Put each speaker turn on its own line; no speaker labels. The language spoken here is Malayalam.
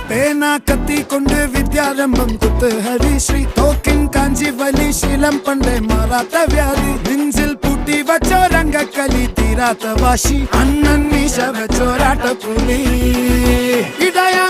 പേന കത്തി കൊണ്ട് വിദ്യാരംഭം കുത്തുഹരി ശ്രീ തോക്കിൻ കാഞ്ചി വലി ശീലം പണ്ടേ മാറാത്ത വ്യാധി നെഞ്ചിൽ പൂട്ടി വച്ചോ രംഗക്കലി തീരാത്ത വാശി അണ്ണൻ മീശ വെച്ചോരാട്ട പുലി ഇടയാ